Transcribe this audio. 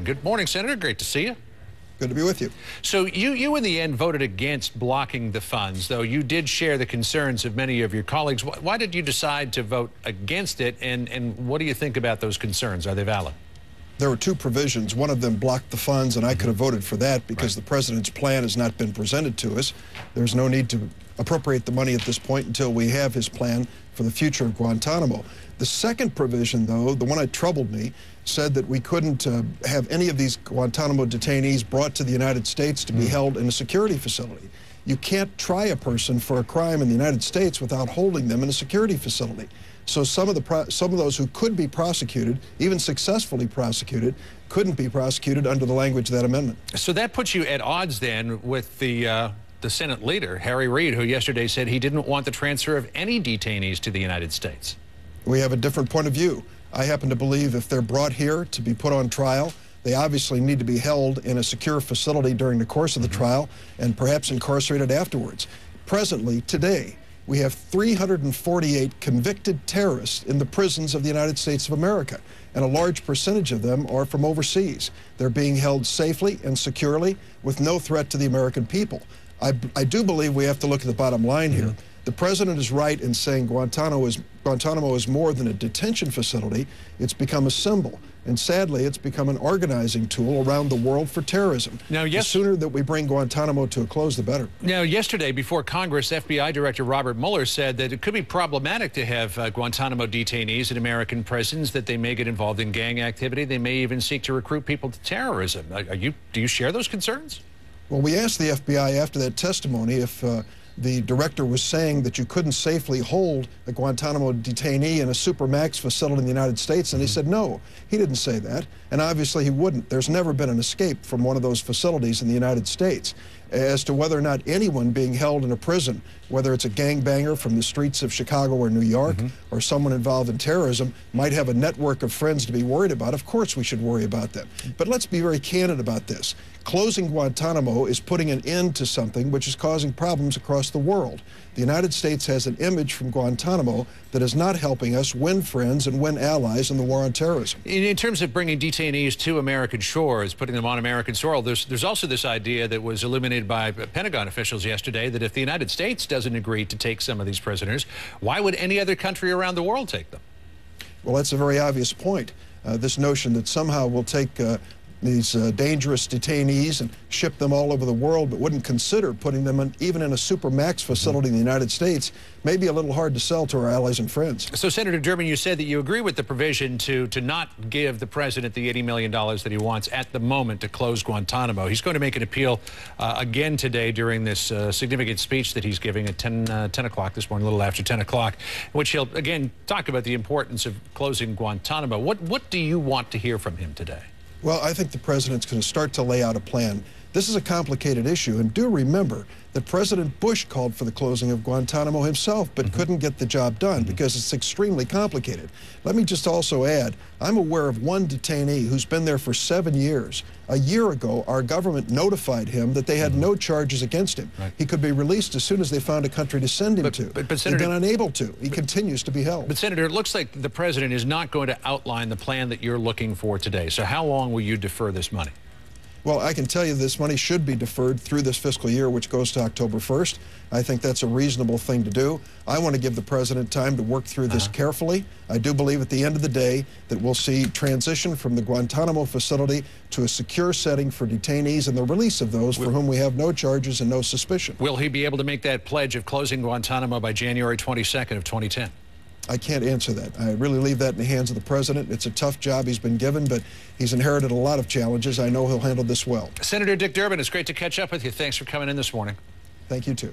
Durbin. Good morning, Senator. Great to see you. Good to be with you. So you in the end voted against blocking the funds, though you did share the concerns of many of your colleagues. Why did you decide to vote against it, and what do you think about those concerns? Are they valid? There were two provisions. One of them blocked the funds, and I could have voted for that because the president's plan has not been presented to us. There's no need to appropriate the money at this point until we have his plan for the future of Guantanamo. The second provision, though, the one that troubled me, said that we couldn't have any of these Guantanamo detainees brought to the United States to be held in a security facility. You can't try a person for a crime in the United States without holding them in a security facility. So some of those who could be prosecuted, even successfully prosecuted, couldn't be prosecuted under the language of that amendment. So that puts you at odds then with the Senate leader, Harry Reid, who yesterday said he didn't want the transfer of any detainees to the United States. We have a different point of view. I happen to believe if they're brought here to be put on trial, they obviously need to be held in a secure facility during the course of the trial and perhaps incarcerated afterwards. Presently, today, we have 348 convicted terrorists in the prisons of the United States of America, and a large percentage of them are from overseas. They're being held safely and securely with no threat to the American people. I do believe we have to look at the bottom line here. The president is right in saying Guantanamo is more than a detention facility. It's become a symbol. And sadly, it's become an organizing tool around the world for terrorism. Now, the sooner that we bring Guantanamo to a close, the better. Now, yesterday, before Congress, FBI Director Robert Mueller said that it could be problematic to have Guantanamo detainees in American prisons, that they may get involved in gang activity. They may even seek to recruit people to terrorism. Do you share those concerns? Well, we asked the FBI after that testimony if the director was saying that you couldn't safely hold a Guantanamo detainee in a supermax facility in the United States, and he said no, he didn't say that, and obviously he wouldn't. There's never been an escape from one of those facilities in the United States. As to whether or not anyone being held in a prison, whether it's a gangbanger from the streets of Chicago or New York, or someone involved in terrorism, might have a network of friends to be worried about, of course we should worry about them. But let's be very candid about this. Closing Guantanamo is putting an end to something which is causing problems across the world. The United States has an image from Guantanamo that is not helping us win friends and win allies in the war on terrorism. In terms of bringing detainees to American shores, putting them on American soil, there's also this idea that was illuminated by Pentagon officials yesterday that if the United States doesn't agree to take some of these prisoners, why would any other country around the world take them? Well, that's a very obvious point. This notion that somehow we'll take these dangerous detainees and ship them all over the world, but wouldn't consider putting them even in a supermax facility in the United States, may be a little hard to sell to our allies and friends. So, Senator Durbin, you said that you agree with the provision to not give the president the $80 million that he wants at the moment to close Guantanamo. He's going to make an appeal again today during this significant speech that he's giving at 10 o'clock this morning, a little after 10 o'clock, in which he'll again talk about the importance of closing Guantanamo. What do you want to hear from him today? Well, I think the president's going to start to lay out a plan. This is a complicated issue, and do remember that President Bush called for the closing of Guantanamo himself, but couldn't get the job done because it's extremely complicated. Let me just also add, I'm aware of one detainee who's been there for 7 years. A year ago, our government notified him that they had no charges against him. He could be released as soon as they found a country to send him to. But Senator, they've been unable to. He continues to be held. But, Senator, it looks like the president is not going to outline the plan that you're looking for today. So how long will you defer this money? Well, I can tell you this money should be deferred through this fiscal year, which goes to October 1st. I think that's a reasonable thing to do. I want to give the president time to work through this carefully. I do believe at the end of the day that we'll see transition from the Guantanamo facility to a secure setting for detainees and the release of those for whom we have no charges and no suspicion. Will he be able to make that pledge of closing Guantanamo by January 22nd of 2010? I can't answer that. I really leave that in the hands of the president. It's a tough job he's been given, but he's inherited a lot of challenges. I know he'll handle this well. Senator Dick Durbin, it's great to catch up with you. Thanks for coming in this morning. Thank you, too.